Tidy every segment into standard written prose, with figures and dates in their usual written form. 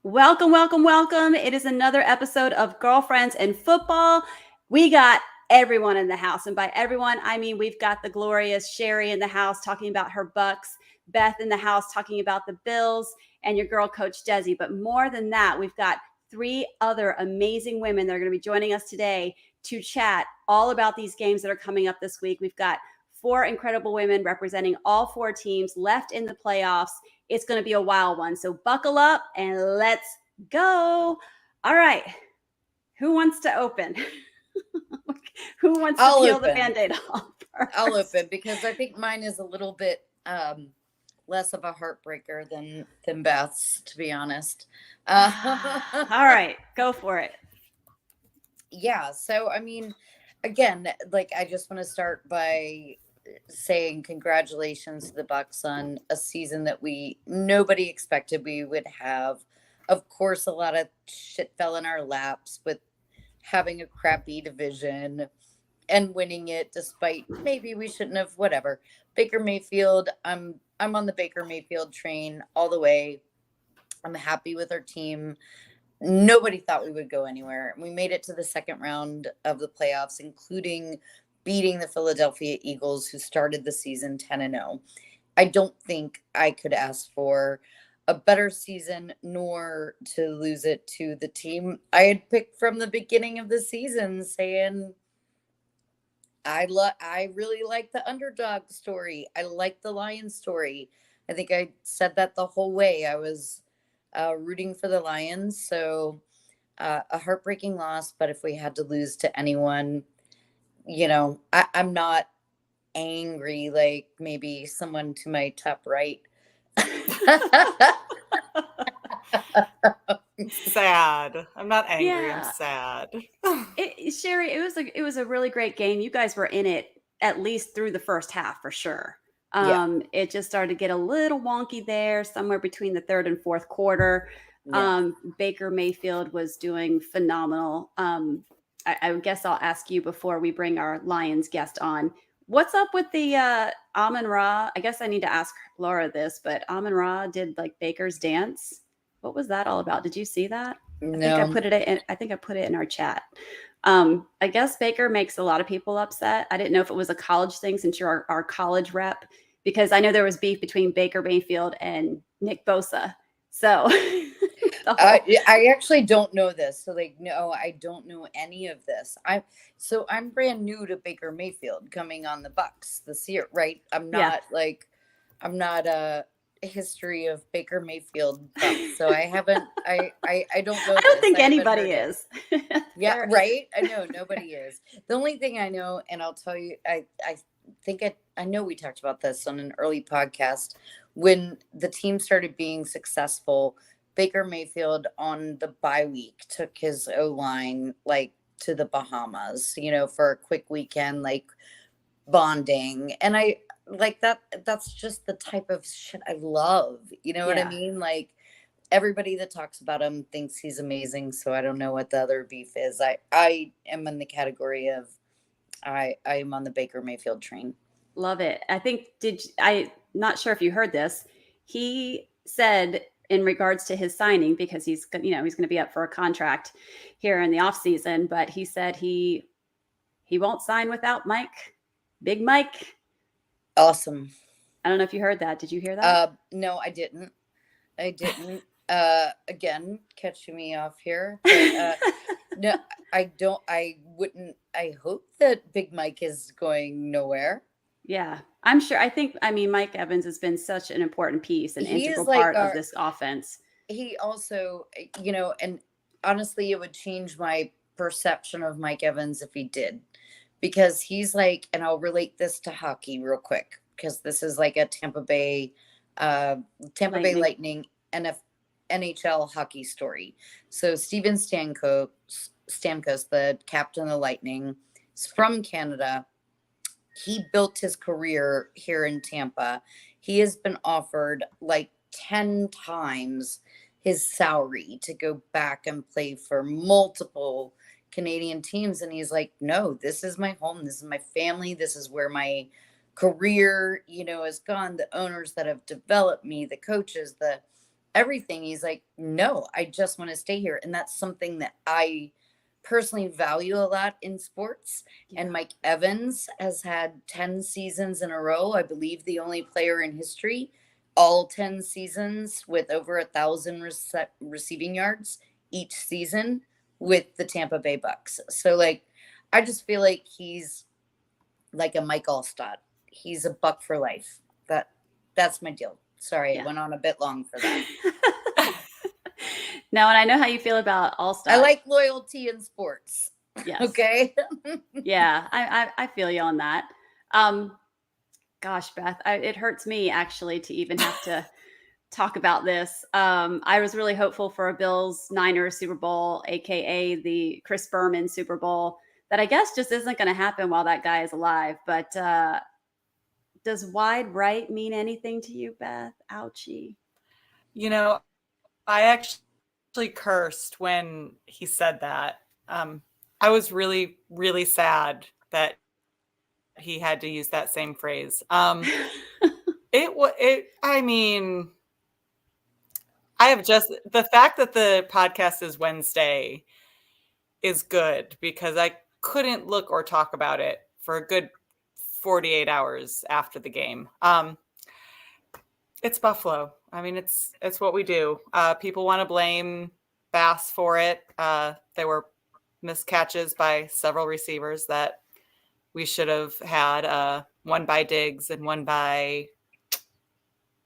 Welcome, welcome, welcome. It is another episode of Girlfriends and Football. We got everyone in the house. And by everyone, I mean we've got the glorious Cheri in the house talking about her Bucs, Beth in the house talking about the Bills, and your girl coach Dezi. But more than that, we've got three other amazing women that are going to be joining us today to chat all about these games that are coming up this week. We've got four incredible women representing all four teams left in the playoffs. It's going to be a wild one. So buckle up and let's go. All right. Who wants to open? Who wants to peel the Band-Aid off first? I'll open because I think mine is a little bit less of a heartbreaker than Beth's, to be honest. All right. Go for it. Yeah. So, I mean, again, like I just want to start by saying congratulations to the Bucs on a season that nobody expected we would have. Of course, a lot of shit fell in our laps with having a crappy division and winning it despite maybe we shouldn't have, whatever. Baker Mayfield, I'm on the Baker Mayfield train all the way. I'm happy with our team. Nobody thought we would go anywhere. We made it to the second round of the playoffs, including beating the Philadelphia Eagles, who started the season 10-0. I don't think I could ask for a better season, nor to lose it to the team I had picked from the beginning of the season, saying I really like the underdog story. I like the Lions story. I think I said that the whole way. I was rooting for the Lions, so a heartbreaking loss. But if we had to lose to anyone, I'm not angry like maybe someone to my top right. Sad. I'm not angry. Yeah. I'm sad. Cheri, it was a really great game. You guys were in it at least through the first half for sure. It just started to get a little wonky there, somewhere between the third and fourth quarter. Yeah. Baker Mayfield was doing phenomenal. I guess I'll ask you before we bring our Lions guest on. What's up with the Amon-Ra? I guess I need to ask Laura this, but Amon-Ra did like Baker's dance. What was that all about? Did you see that? No. I think I put it in our chat. I guess Baker makes a lot of people upset. I didn't know if it was a college thing since you're our college rep, because I know there was beef between Baker Mayfield and Nick Bosa. So I actually don't know this. So no, I don't know any of this. I'm brand new to Baker Mayfield coming on the Bucs this year, right? I'm not a history of Baker Mayfield Bucs, so I haven't. I don't know. I don't think anybody is. Yeah, right. I know nobody is. The only thing I know, and I'll tell you, I think I know we talked about this on an early podcast when the team started being successful. Baker Mayfield on the bye week took his O-line like to the Bahamas, for a quick weekend, like bonding. And I like that. That's just the type of shit I love. You know what I mean? Like everybody that talks about him thinks he's amazing. So I don't know what the other beef is. I am in the category of I am on the Baker Mayfield train. Love it. I'm not sure if you heard this. He said in regards to his signing, because he's going to be up for a contract here in the off season, but he said he won't sign without Mike, Big Mike. Awesome. I don't know if you heard that. Did you hear that? No, I didn't. Again, catching me off here. But, no, I don't. I wouldn't. I hope that Big Mike is going nowhere. Yeah, I'm sure. Mike Evans has been such an important piece, an integral part of this offense. He also, and honestly, it would change my perception of Mike Evans if he did, because he's like, and I'll relate this to hockey real quick, because this is like a Tampa Bay Lightning NHL hockey story. So Steven Stamkos, the captain of the Lightning, is from Canada. He built his career here in Tampa. He has been offered like 10 times his salary to go back and play for multiple Canadian teams. And he's like, no, this is my home. This is my family. This is where my career, has gone. The owners that have developed me, the coaches, everything. He's like, no, I just want to stay here. And that's something that I personally value a lot in sports. Yeah. And Mike Evans has had 10 seasons in a row. I believe the only player in history, all 10 seasons with over 1,000 receiving yards each season with the Tampa Bay Bucs. So like, I just feel like he's like a Mike Allstott. He's a Buck for life. That's my deal. Sorry, Yeah. I went on a bit long for that. No, and I know how you feel about All-Star. I like loyalty in sports. Yes. Okay. Yeah, I feel you on that. Gosh, Beth, it hurts me actually to even have to talk about this. I was really hopeful for a Bills-Niners Super Bowl, aka the Chris Berman Super Bowl, that I guess just isn't going to happen while that guy is alive. But does wide right mean anything to you, Beth? Ouchie. You know, I actually cursed when he said that. I was really, really sad that he had to use that same phrase. I mean, I have just, the fact that the podcast is Wednesday is good because I couldn't look or talk about it for a good 48 hours after the game. It's Buffalo. I mean, it's what we do. People want to blame Bass for it. There were missed catches by several receivers that we should have had. One by Diggs and one by,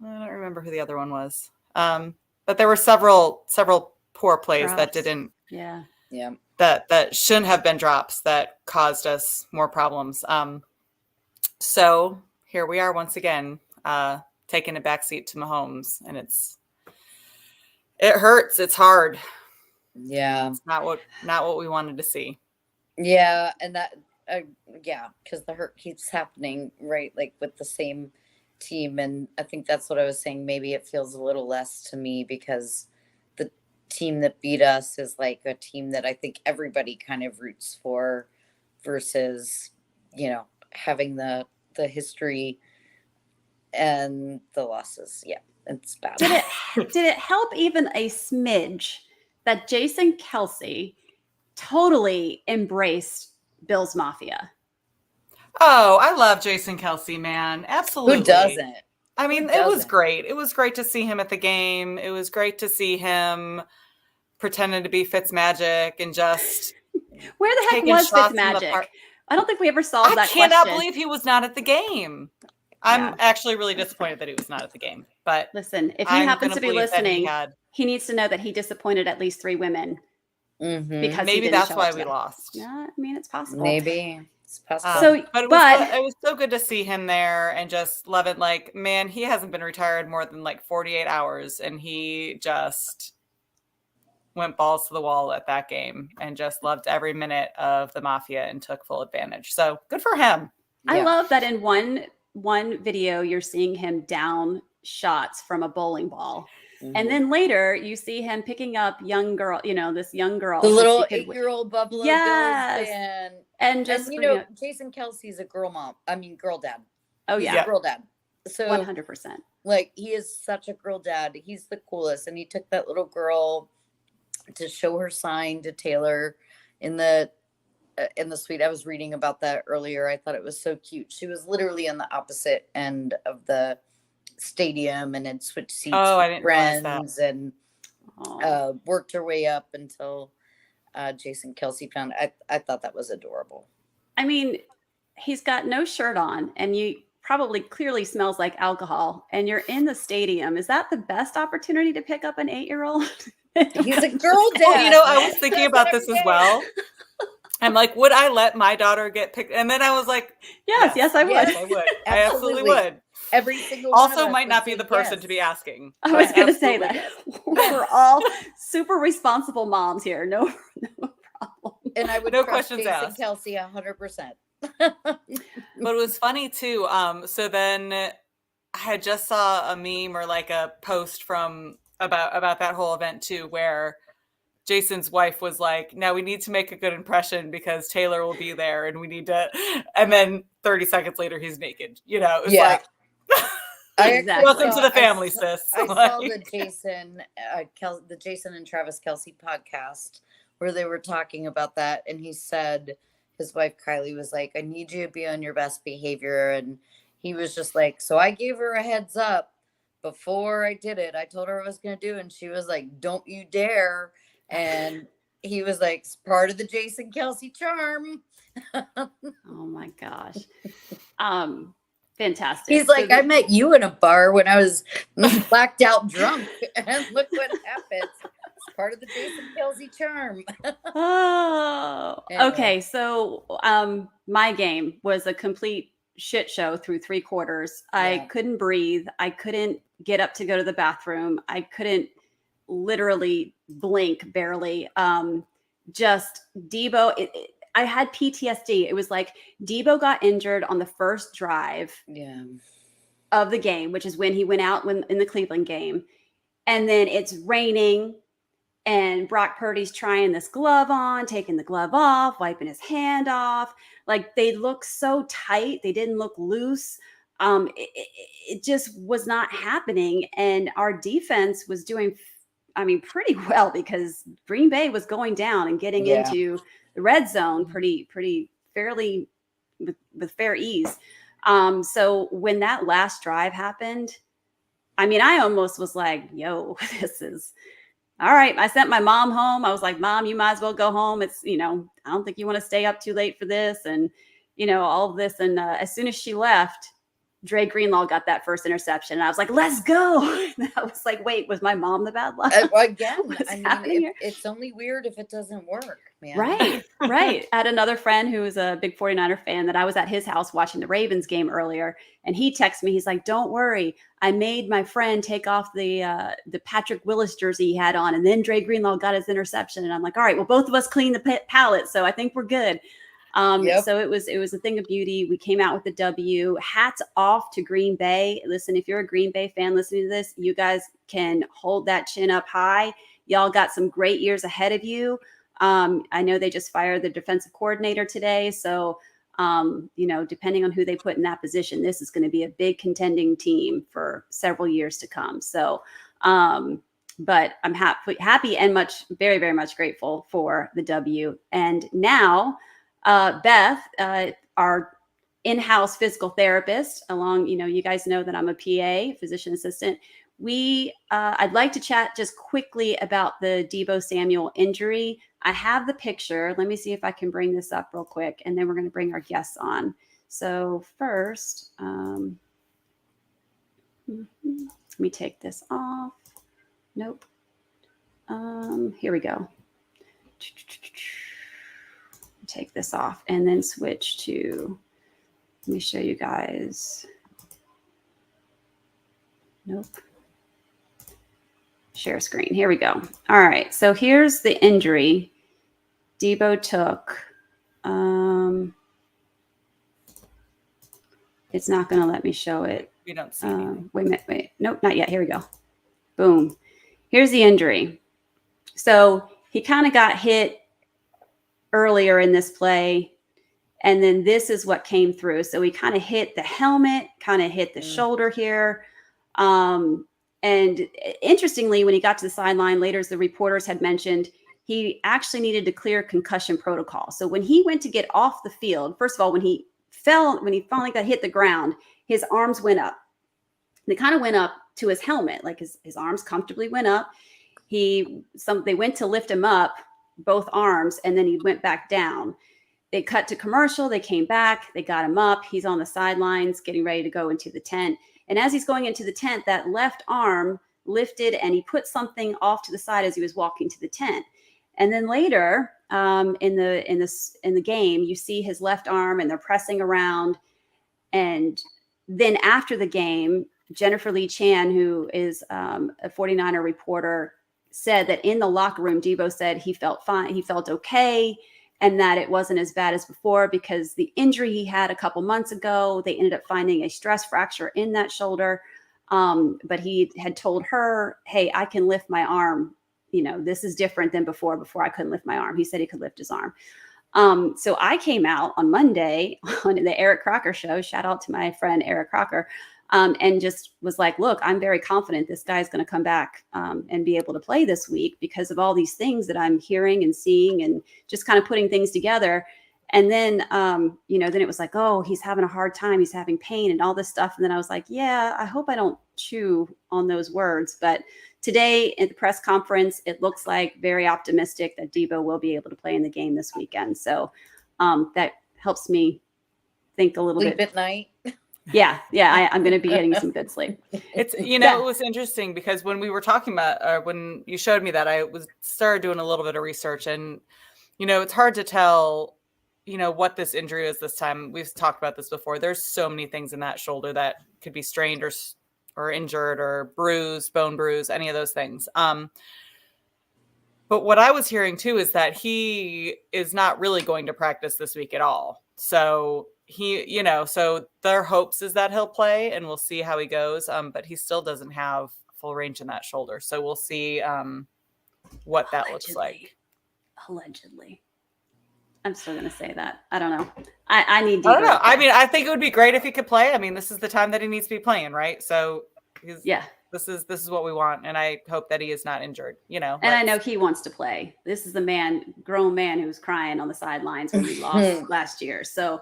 I don't remember who the other one was. But there were several poor plays Drops. that didn't. Yeah. Yeah. That shouldn't have been drops that caused us more problems. So here we are once again, taking a backseat to Mahomes, and it hurts. It's hard. Yeah. It's not what we wanted to see. Yeah. And that, yeah, because the hurt keeps happening, right? Like with the same team. And I think that's what I was saying. Maybe it feels a little less to me because the team that beat us is like a team that I think everybody kind of roots for versus, having the history and the losses. Yeah, it's bad. Did it help even a smidge that Jason Kelce totally embraced Bills Mafia? Oh, I love Jason Kelce, man. Absolutely. Who doesn't? I mean, it was great. It was great to see him at the game. It was great to see him pretending to be Fitzmagic and just where the heck was Fitzmagic? I don't think we ever solved that question. I cannot believe he was not at the game. I'm actually really disappointed that he was not at the game. But listen, if he happens to be listening, he needs to know that he disappointed at least 3 women. Mm-hmm. Because maybe that's why we lost. Yeah, I mean, it's possible. Maybe it's possible. But it was so good to see him there and just love it. Like, man, he hasn't been retired more than like 48 hours, and he just went balls to the wall at that game and just loved every minute of the Mafia and took full advantage. So good for him. I love that in one video you're seeing him down shots from a bowling ball. Mm-hmm. And then later you see him picking up this young girl. The little 8-year-old Buffalo Bills fan. And just, Jason Kelce's a girl dad. Oh, yeah. He's a girl dad. So 100%. Like, he is such a girl dad. He's the coolest. And he took that little girl to show her sign to Taylor in the suite. I was reading about that earlier. I thought it was so cute. She was literally on the opposite end of the stadium and had switched seats with friends and worked her way up until Jason Kelce found. I thought that was adorable. I mean, he's got no shirt on, and you probably clearly smells like alcohol, and you're in the stadium. Is that the best opportunity to pick up an 8-year-old? He's a girl dad. I was thinking about this as well. I'm like, would I let my daughter get picked? And then I was like, yes, I would. Yes, I would. I absolutely would. Every single also might not be the person to be asking. I was going to say that. We're all super responsible moms here. No problem. And I would no trust questions Jason asked. Kelce 100%. But it was funny too. So then I had just saw a meme or like a post from about that whole event too, where Jason's wife was like, now we need to make a good impression because Taylor will be there and we need to, and then 30 seconds later he's naked, it was like I Exactly. Welcome to the family, sis. I saw the Jason and Travis Kelsey podcast where they were talking about that, and he said his wife Kylie was like, "I need you to be on your best behavior," and he was just like, "So I gave her a heads up before I did it. I told her I was going to do," and she was like, "Don't you dare!" And he was like, "It's part of the Jason Kelsey charm." Oh my gosh. Fantastic. He's like, "I met you in a bar when I was blacked out drunk, and look what happens. It's part of the Jason Kelsey charm." Oh, Anyway. okay. So, my game was a complete shit show through 3 quarters. I Yeah. couldn't breathe. I couldn't get up to go to the bathroom. I couldn't literally blink barely. Just Debo. I had PTSD. It was like Debo got injured on the first drive Yeah. of the game, which is when he went out in the Cleveland game. And then it's raining and Brock Purdy's trying this glove on, taking the glove off, wiping his hand off. Like they look so tight. They didn't look loose. It just was not happening. And our defense was doing, pretty well because Green Bay was going down and getting Yeah. into the red zone pretty fairly with fair ease. So when that last drive happened, I almost was like, yo, this is all right. I sent my mom home. I was like, Mom, you might as well go home. It's, I don't think you want to stay up too late for this. And, all of this. And as soon as she left, Dre Greenlaw got that first interception. And I was like, let's go. And I was like, wait, was my mom the bad luck? Again, What's happening here? it's only weird if it doesn't work, man. Right. I had another friend who was a big 49er fan that I was at his house watching the Ravens game earlier. And he texted me. He's like, don't worry. I made my friend take off the Patrick Willis jersey he had on. And then Dre Greenlaw got his interception. And I'm like, all right, well, both of us cleaned the palette. So I think we're good. Yep. So it was a thing of beauty. We came out with the W. Hats off to Green Bay. Listen, if you're a Green Bay fan listening to this, you guys can hold that chin up high. Y'all got some great years ahead of you. I know they just fired the defensive coordinator today. So, depending on who they put in that position, this is going to be a big contending team for several years to come. So, but I'm happy and very, very much grateful for the W. And now, Beth, our in-house physical therapist, along, you guys know that I'm a PA, physician assistant. I'd like to chat just quickly about the Debo Samuel injury. I have the picture. Let me see if I can bring this up real quick, and then we're going to bring our guests on. So first, let me take this off. Nope. Here we go. Take this off and then switch to, let me show you guys. Nope. Share screen. Here we go. All right. So here's the injury Debo took. It's not going to let me show it. We don't see anything. Wait a minute. Wait. Nope, not yet. Here we go. Boom. Here's the injury. So he kind of got hit earlier in this play. And then this is what came through. So he kind of hit the helmet, kind of hit the shoulder here. And interestingly, when he got to the sideline later, as the reporters had mentioned, he actually needed to clear concussion protocol. So when he went to get off the field, first of all, when he finally got hit the ground, his arms went up. They kind of went up to his helmet, like his arms comfortably went up. They went to lift him up, both arms, and then he went back down. They cut to commercial. They came back. They got him up. He's on the sidelines getting ready to go into the tent. And as he's going into the tent, that left arm lifted and he put something off to the side as he was walking to the tent. And then later in the game, you see his left arm and they're pressing around. And then after the game, Jennifer Lee Chan, who is a 49er reporter, said that in the locker room, Debo said he felt fine. He felt okay. And that it wasn't as bad as before because the injury he had a couple months ago, they ended up finding a stress fracture in that shoulder. But he had told her, hey, I can lift my arm. This is different than before. Before I couldn't lift my arm. He said he could lift his arm. So I came out on Monday on the Eric Crocker show. Shout out to my friend Eric Crocker. and just was like, look, I'm very confident this guy's going to come back and be able to play this week because of all these things that I'm hearing and seeing and just kind of putting things together. And then, then it was like, oh, he's having a hard time. He's having pain and all this stuff. And then I was like, yeah, I hope I don't chew on those words. But today at the press conference, it looks like very optimistic that Debo will be able to play in the game this weekend. So that helps me think a little Sleep bit at night. Yeah. I'm going to be getting some good sleep. It's, it was interesting because when we were talking about, when you showed me that, I started doing a little bit of research, and, it's hard to tell, what this injury is this time. We've talked about this before. There's so many things in that shoulder that could be strained or injured or bruised, bone bruise, any of those things. But what I was hearing too is that he is not really going to practice this week at all. So so their hopes is that he'll play, and we'll see how he goes. But he still doesn't have full range in that shoulder. So we'll see what that looks like. Allegedly. I'm still going to say that. I don't know. I need Debo. I don't know. I mean, I think it would be great if he could play. I mean, this is the time that he needs to be playing, right? So this is what we want. And I hope that he is not injured, And I know he wants to play. This is the grown man who was crying on the sidelines when we lost last year. So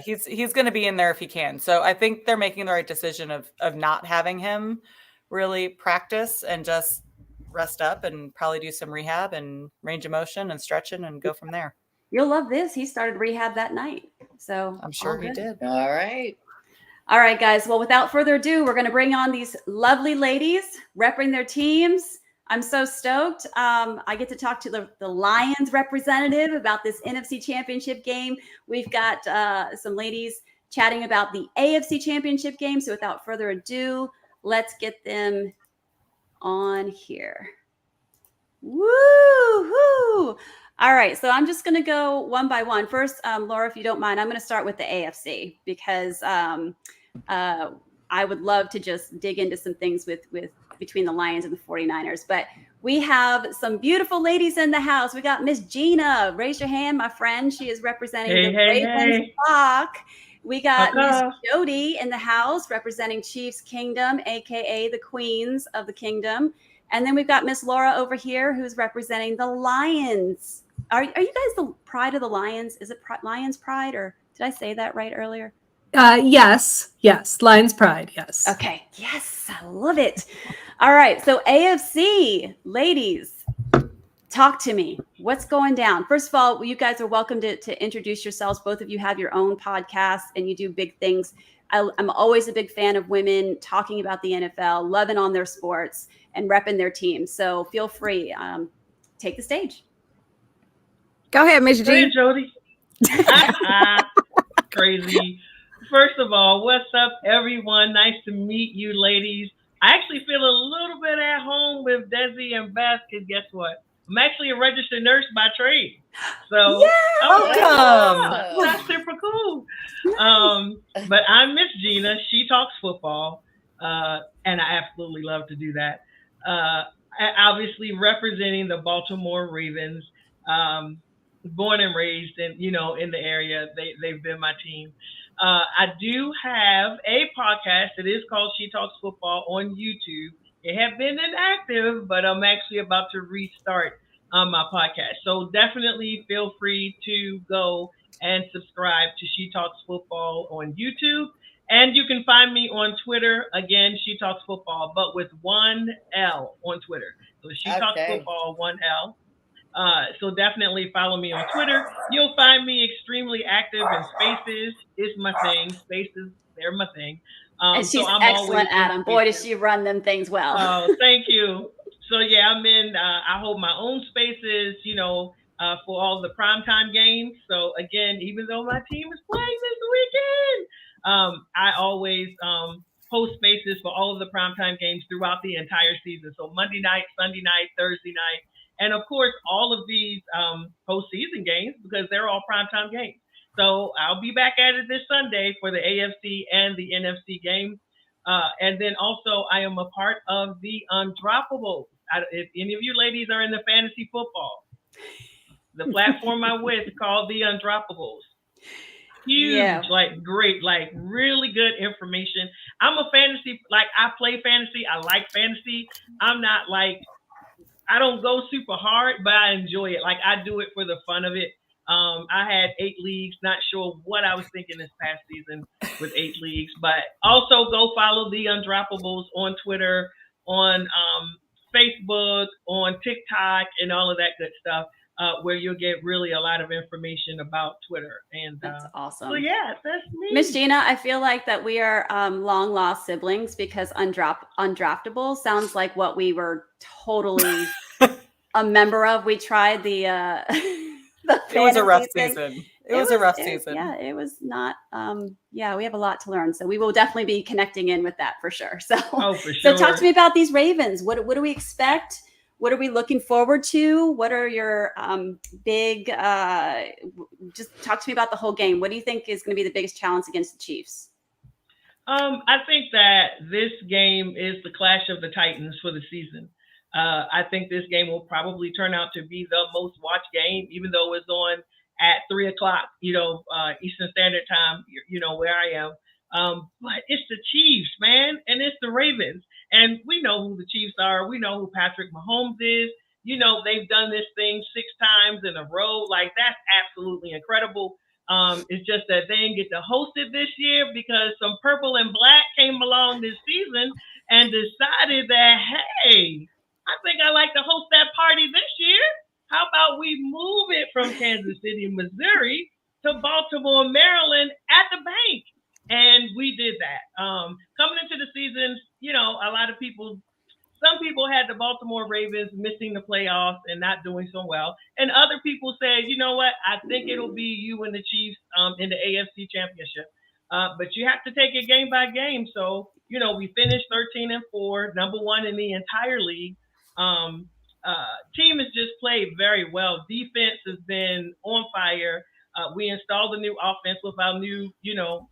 he's going to be in there if he can. So I think they're making the right decision of not having him really practice and just rest up and probably do some rehab and range of motion and stretching and go from there. You'll love this. He started rehab that night. So I'm sure he did. All right. All right, guys. Well, without further ado, we're going to bring on these lovely ladies repping their teams. I'm so stoked. I get to talk to the Lions representative about this NFC Championship game. We've got some ladies chatting about the AFC Championship game. So without further ado, let's get them on here. Woo-hoo! All right, so I'm just going to go one by one. First, Laura, if you don't mind, I'm going to start with the AFC because I would love to just dig into some things with between the Lions and the 49ers. But we have some beautiful ladies in the house. We got Miss Gina. Raise your hand, my friend. She is representing the Ravens flock. We got Miss Jody in the house representing Chiefs Kingdom, a.k.a. the Queens of the Kingdom. And then we've got Miss Laura over here who's representing the Lions. Are you guys the pride of the Lions? Is it Lions Pride, or did I say that right earlier? Yes. Lions Pride. Yes. Okay. Yes. I love it. All right. So AFC ladies, talk to me. What's going down? First of all, you guys are welcome to introduce yourselves. Both of you have your own podcast and you do big things. I'm always a big fan of women talking about the NFL, loving on their sports and repping their teams. So feel free. Take the stage. Go ahead, Miss G. Hey, Jody. Crazy. First of all, what's up, everyone? Nice to meet you, ladies. I actually feel a little bit at home with Dezi and Beth because guess what? I'm actually a registered nurse by trade. So welcome. That's super cool. But I'm Miss Gina. She talks football, and I absolutely love to do that. Obviously representing the Baltimore Ravens. Born and raised in the area. They've been my team. I do have a podcast. It is called She Talks Football on YouTube. It had been inactive, but I'm actually about to restart my podcast. So definitely feel free to go and subscribe to She Talks Football on YouTube. And you can find me on Twitter. Again, She Talks Football, but with one L on Twitter. So She Talks Football, one L. So definitely follow me on Twitter. You'll find me extremely active in Spaces. It's my thing. Spaces, they're my thing. And she's excellent at them. Boy, does she run them things well. Oh, thank you. So yeah, I'm in. I hold my own Spaces, for all the primetime games. So again, even though my team is playing this weekend, I always host Spaces for all of the primetime games throughout the entire season. So Monday night, Sunday night, Thursday night. And of course, all of these postseason games because they're all primetime games. So I'll be back at it this Sunday for the AFC and the NFC games. And then also I am a part of the Undroppables. If any of you ladies are in the fantasy football, the platform I'm with called the Undroppables. Huge, Yeah. like great, like really good information. I'm a fantasy, like I play fantasy. I like fantasy. I'm not like, I don't go super hard, but I enjoy it. Like I do it for the fun of it. I had 8 leagues. Not sure what I was thinking this past season with 8 leagues, but also go follow the Undroppables on Twitter, on Facebook, on TikTok, and all of that good stuff. Where you'll get really a lot of information about Twitter. And That's awesome. so yeah, that's me. Miss Gina, I feel like that we are long lost siblings because Undraftable sounds like what we were totally a member of. We tried the It was a rough fantasy thing. season. It was a rough season. Yeah, it was not. Yeah, we have a lot to learn, so we will definitely be connecting in with that for sure. So, Oh, for so sure. talk to me about these Ravens. What do we expect? What are we looking forward to? What are your big? Just talk to me about the whole game. What do you think is going to be the biggest challenge against the Chiefs? I think that this game is the clash of the Titans for the season. I think this game will probably turn out to be the most watched game, even though it's on at 3:00, Eastern Standard Time, where I am. But it's the Chiefs, man, and it's the Ravens. And we know who the Chiefs are. We know who Patrick Mahomes is. They've done this thing 6 times in a row. Like, that's absolutely incredible. It's just that they didn't get to host it this year because some purple and black came along this season and decided that, hey, I think I like to host that party this year. How about we move it from Kansas City, Missouri to Baltimore, Maryland at the bank? And we did that. Coming into the season, some people had the Baltimore Ravens missing the playoffs and not doing so well. And other people said, you know what, I think it'll be you and the Chiefs in the AFC Championship. But you have to take it game by game. So, we finished 13-4, number 1 in the entire league. Team has just played very well. Defense has been on fire. We installed a new offense with our new,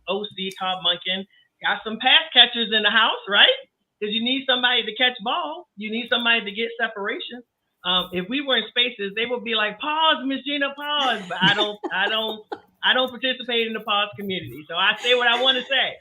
OC, Todd Monken. Got some pass catchers in the house, right? Because you need somebody to catch ball. You need somebody to get separation. If we were in spaces, they would be like, pause, Miss Gina, pause. But I don't participate in the pause community. So I say what I want to say.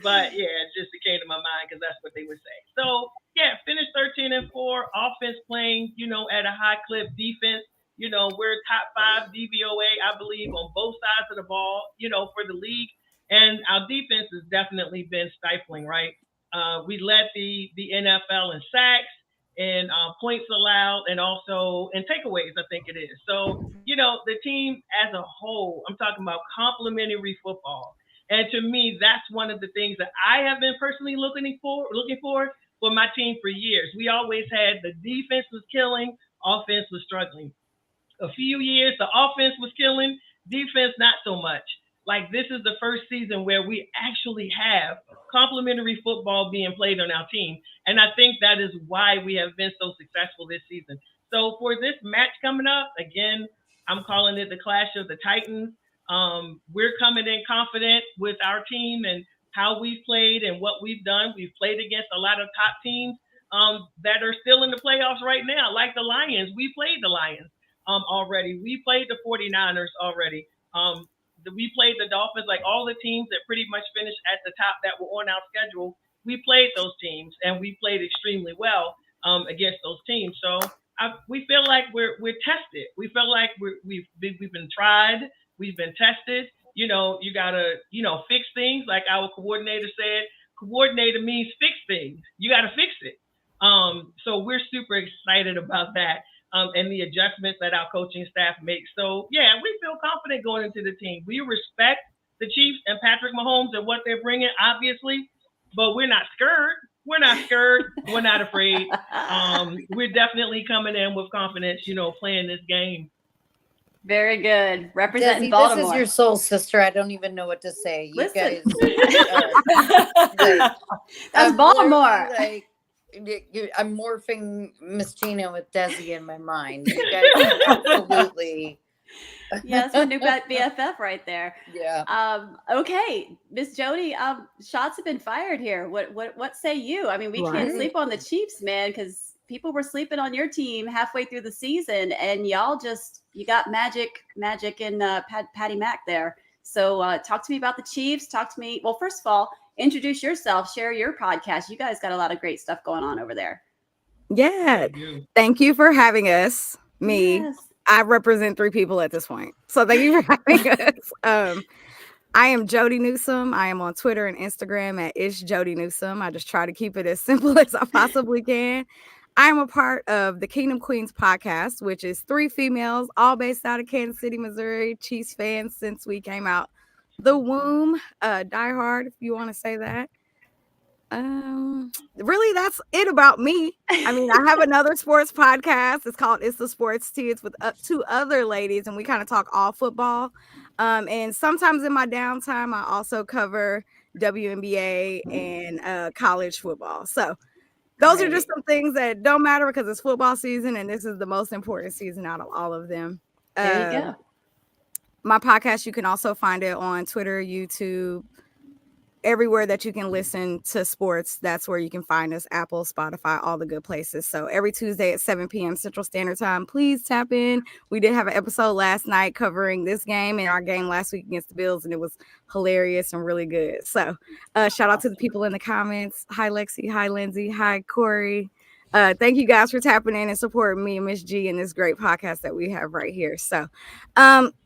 But yeah, it came to my mind because that's what they would say. So yeah, finished 13-4, offense playing, at a high clip, defense. We're top 5 DVOA, I believe, on both sides of the ball, for the league. And our defense has definitely been stifling, right? We led the NFL in sacks and points allowed and also in takeaways, I think it is. So, the team as a whole, I'm talking about complementary football. And to me, that's one of the things that I have been personally looking for my team for years. We always had the defense was killing, offense was struggling. A few years, the offense was killing, defense not so much. Like, this is the first season where we actually have complementary football being played on our team. And I think that is why we have been so successful this season. So for this match coming up, again, I'm calling it the clash of the Titans. We're coming in confident with our team and how we've played and what we've done. We've played against a lot of top teams that are still in the playoffs right now, like the Lions. We played the Lions already. We played the 49ers already. We played the Dolphins, like all the teams that pretty much finished at the top that were on our schedule. We played those teams and we played extremely well against those teams. So we feel like we're tested. We feel like we've been tried. We've been tested. You gotta, fix things. Like our coordinator said, coordinator means fix things. You gotta fix it. So we're super excited about that. And the adjustments that our coaching staff makes. So, yeah, we feel confident going into the team. We respect the Chiefs and Patrick Mahomes and what they're bringing, obviously, but we're not scared. We're not scared. We're not afraid. We're definitely coming in with confidence, playing this game. Very good. Representing Dezi, Baltimore. this is your soul sister. I don't even know what to say. You Listen. guys. That's Baltimore. I'm morphing Miss Gina with Dezi in my mind. You guys are absolutely. Yeah, that's my new BFF right there. Yeah. Okay, Miss Jody. Shots have been fired here. What say you? I mean, we can't sleep on the Chiefs, man, because people were sleeping on your team halfway through the season, and y'all you got magic in Patty Mac there. So talk to me about the Chiefs. Talk to me. Well, first of all, introduce yourself, share your podcast. You guys got a lot of great stuff going on over there. Yeah. Thank you for having us. Yes. I represent 3 people at this point. So thank you for having us. I am Jody Newsome. I am on Twitter and Instagram at Jody Newsome. I just try to keep it as simple as I possibly can. I am a part of the Kingdom Queens podcast, which is 3 females, all based out of Kansas City, Missouri, Chiefs fans since we came out the womb. Diehard, if you want to say that. Really, that's it about me. I mean, I have another sports podcast. It's called It's the Sports Tea. It's with 2 other ladies, and we kind of talk all football. And sometimes in my downtime, I also cover WNBA and college football. So those are just some things that don't matter because it's football season, and this is the most important season out of all of them. There you go. My podcast, you can also find it on Twitter, YouTube, everywhere that you can listen to sports. That's where you can find us: Apple, Spotify, all the good places. So every Tuesday at 7 p.m. Central Standard Time, please tap in. We did have an episode last night covering this game and our game last week against the Bills, and it was hilarious and really good. So shout out to the people in the comments. Hi, Lexi. Hi, Lindsay. Hi, Corey. Thank you guys for tapping in and supporting me and Miss G in this great podcast that we have right here. So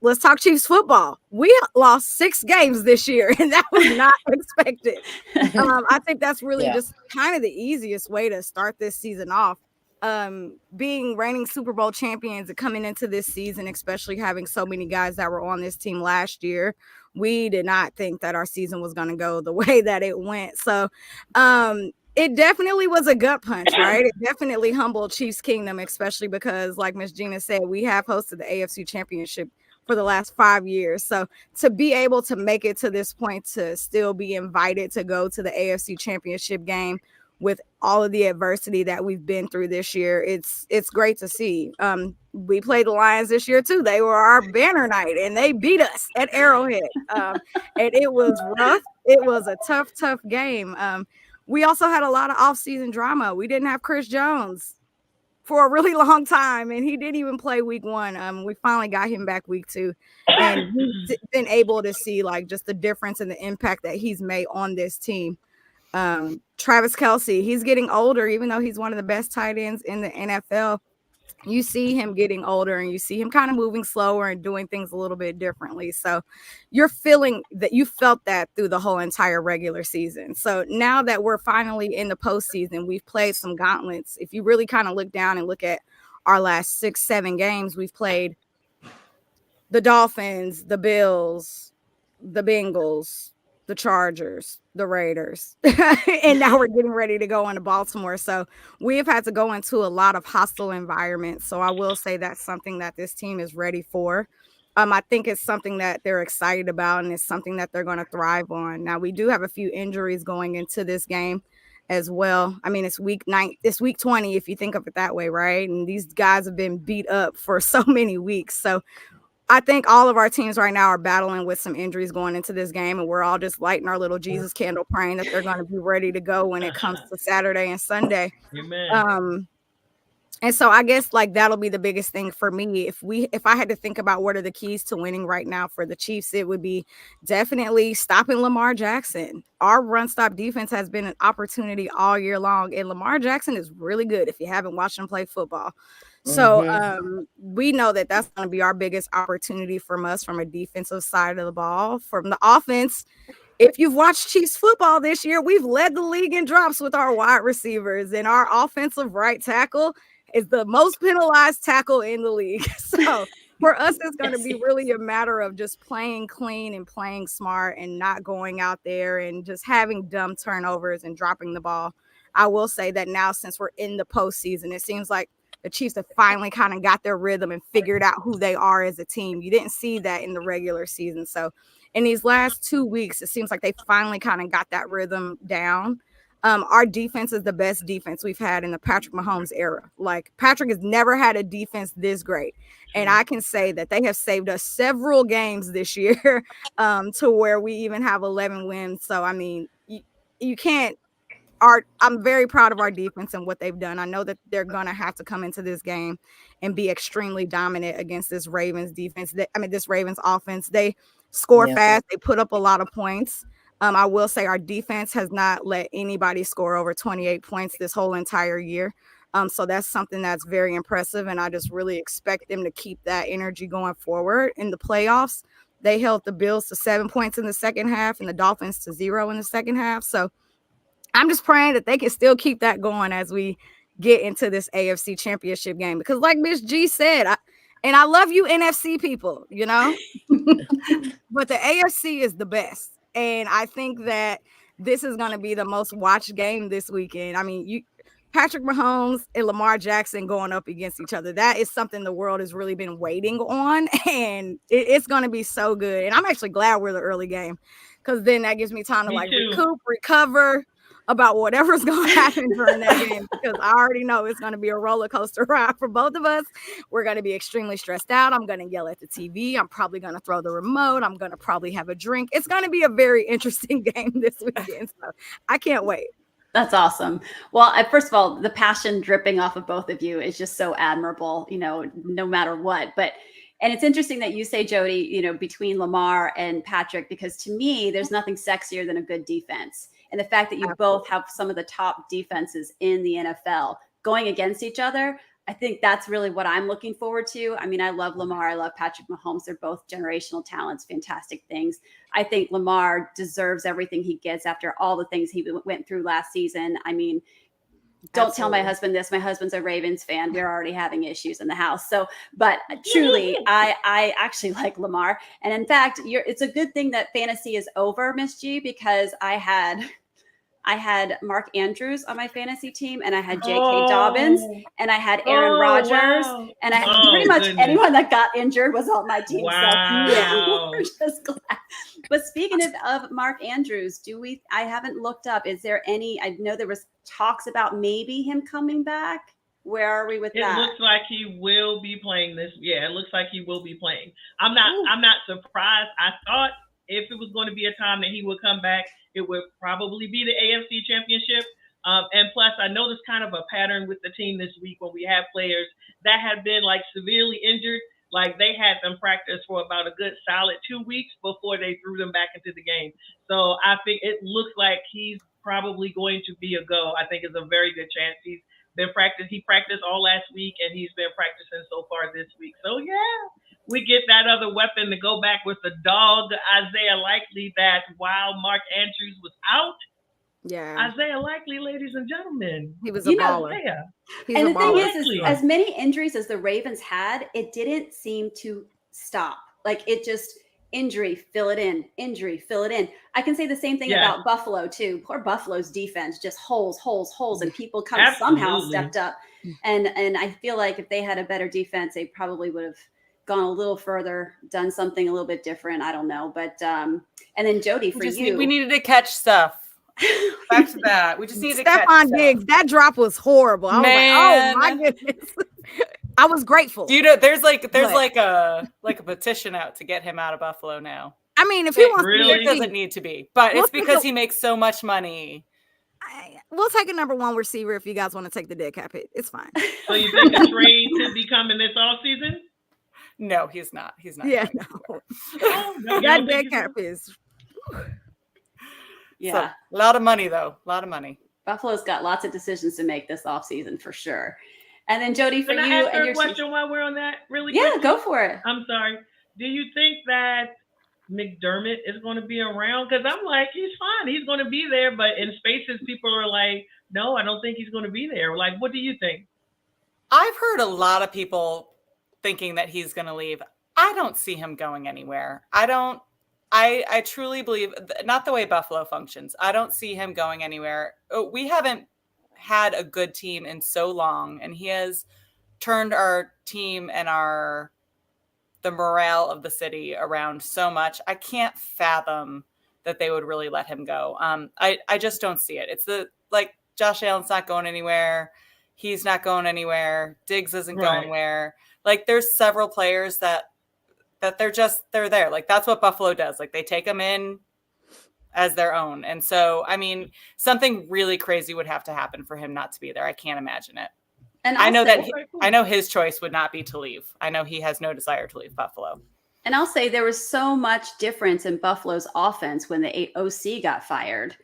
let's talk Chiefs football. We lost 6 games this year, and that was not expected. I think that's really just kind of the easiest way to start this season off. Being reigning Super Bowl champions and coming into this season, especially having so many guys that were on this team last year, we did not think that our season was going to go the way that it went. So it definitely was a gut punch, right? It definitely humbled Chiefs Kingdom, especially because, like Miss Gina said, we have hosted the AFC Championship for the last 5 years. So to be able to make it to this point, to still be invited to go to the AFC Championship game with all of the adversity that we've been through this year, it's great to see. We played the Lions this year too. They were our banner night, and they beat us at Arrowhead. And it was rough. It was a tough game. We also had a lot of off-season drama. We didn't have Chris Jones for a really long time, and he didn't even play week 1. We finally got him back week 2, and we've been able to see like just the difference and the impact that he's made on this team. Travis Kelce, he's getting older, even though he's one of the best tight ends in the NFL. You see him getting older, and you see him kind of moving slower and doing things a little bit differently. So you're feeling that you felt that through the whole entire regular season. So now that we're finally in the postseason, we've played some gauntlets. If you really kind of look down and look at our last 6-7 games, we've played the Dolphins, the Bills, the Bengals, the Chargers, the Raiders, and now we're getting ready to go into Baltimore. So we have had to go into a lot of hostile environments. So I will say that's something that this team is ready for. I think it's something that they're excited about, and it's something that they're going to thrive on. Now, we do have a few injuries going into this game as well. I mean, it's week 20, if you think of it that way, right? And these guys have been beat up for so many weeks. So I think all of our teams right now are battling with some injuries going into this game, and we're all just lighting our little Jesus candle, praying that they're going to be ready to go when it comes to Saturday and Sunday. Amen. And so I guess like that'll be the biggest thing for me. If I had to think about what are the keys to winning right now for the Chiefs, it would be definitely stopping Lamar Jackson. Our run stop defense has been an opportunity all year long, and Lamar Jackson is really good if you haven't watched him play football. So we know that that's going to be our biggest opportunity from us from a defensive side of the ball. From the offense, if you've watched Chiefs football this year, we've led the league in drops with our wide receivers, and our offensive right tackle is the most penalized tackle in the league. So for us, it's going to be really a matter of just playing clean and playing smart and not going out there and just having dumb turnovers and dropping the ball. I will say that now, since we're in the postseason, it seems like the Chiefs have finally kind of got their rhythm and figured out who they are as a team. You didn't see that in the regular season. So in these last 2 weeks, it seems like they finally kind of got that rhythm down. Our defense is the best defense we've had in the Patrick Mahomes era. Like, Patrick has never had a defense this great. And I can say that they have saved us several games this year to where we even have 11 wins. So, I mean, you can't I'm very proud of our defense and what they've done. I know that they're gonna have to come into this game and be extremely dominant against this Ravens defense. This Ravens offense. They score fast. They put up a lot of points. I will say our defense has not let anybody score over 28 points this whole entire year. So that's something that's very impressive, and I just really expect them to keep that energy going forward in the playoffs. They held the Bills to 7 points in the second half and the Dolphins to 0 in the second half. So I'm just praying that they can still keep that going as we get into this AFC championship game. Because like Miss G said, I love you NFC people, you know, but the AFC is the best. And I think that this is going to be the most watched game this weekend. I mean, Patrick Mahomes and Lamar Jackson going up against each other. That is something the world has really been waiting on, and it's going to be so good. And I'm actually glad we're the early game, because then that gives me time to recover about whatever's going to happen during that game, because I already know it's going to be a roller coaster ride for both of us. We're going to be extremely stressed out. I'm going to yell at the TV. I'm probably going to throw the remote. I'm going to probably have a drink. It's going to be a very interesting game this weekend. So I can't wait. That's awesome. Well, first of all, the passion dripping off of both of you is just so admirable, you know, no matter what. And it's interesting that you say, Jody, you know, between Lamar and Patrick, because to me, there's nothing sexier than a good defense. And the fact that you both have some of the top defenses in the NFL going against each other, I think that's really what I'm looking forward to. I mean, I love Lamar. I love Patrick Mahomes. They're both generational talents, fantastic things. I think Lamar deserves everything he gets after all the things he went through last season. I mean, don't tell my husband this. My husband's a Ravens fan. We're already having issues in the house. So, but truly, I actually like Lamar. And in fact, it's a good thing that fantasy is over, Miss G, because I had Mark Andrews on my fantasy team, and I had J.K. Dobbins, and I had Aaron Rodgers, and I had pretty much anyone that got injured was on my team. Wow. So yeah, we're just glad. But speaking of Mark Andrews, I haven't looked up. Is there any? I know there was talks about maybe him coming back. Where are we with that? It looks like he will be playing this. Yeah, it looks like he will be playing. I'm not surprised. I thought if it was going to be a time that he would come back, it would probably be the AFC Championship. And plus, I noticed kind of a pattern with the team this week when we have players that have been like severely injured. Like they had them practice for about a good solid 2 weeks before they threw them back into the game. So I think it looks like he's probably going to be a go. I think it's a very good chance. He practiced all last week, and he's been practicing so far this week. So yeah, we get that other weapon to go back with the dog, Isaiah Likely, that while Mark Andrews was out. Yeah. Isaiah Likely, ladies and gentlemen. He was a baller. And the thing is, as many injuries as the Ravens had, it didn't seem to stop. Like it just injury, fill it in, injury, fill it in. I can say the same thing about Buffalo too. Poor Buffalo's defense, just holes, and people somehow stepped up. And I feel like if they had a better defense, they probably would have gone a little further, done something a little bit different. I don't know. But and then Jody, for you. We needed to catch stuff. Back to that. We just needed to catch Stephon Diggs. That drop was horrible. I was like, oh my goodness. I was grateful. There's a petition out to get him out of Buffalo now. I mean, if he wants to, it doesn't need to be, but it's because he makes so much money. We'll take a number one receiver if you guys want to take the dead cap hit. It's fine. So you think a trade could be coming this offseason? No, he's not. He's not. Yeah, no. That dead cap is. Yeah. So, a lot of money, though. A lot of money. Buffalo's got lots of decisions to make this offseason for sure. And then Jody, for Can you I ask and her a question while we're on that really quick? quickly? Go for it. I'm sorry. Do you think that McDermott is going to be around? Because I'm like, he's fine. He's going to be there. But in spaces, people are like, no, I don't think he's going to be there. Like, what do you think? I've heard a lot of people thinking that he's going to leave. I don't see him going anywhere. I truly believe, not the way Buffalo functions. I don't see him going anywhere. We haven't had a good team in so long, and he has turned our team and the morale of the city around so much. I can't fathom that they would really let him go. I just don't see it. It's Josh Allen's not going anywhere. He's not going anywhere. Diggs isn't going anywhere. Like there's several players that they're there. Like that's what Buffalo does. Like they take them in as their own. And so, I mean, something really crazy would have to happen for him not to be there. I can't imagine it. And I know say, I know his choice would not be to leave. I know he has no desire to leave Buffalo. And I'll say there was so much difference in Buffalo's offense when the OC got fired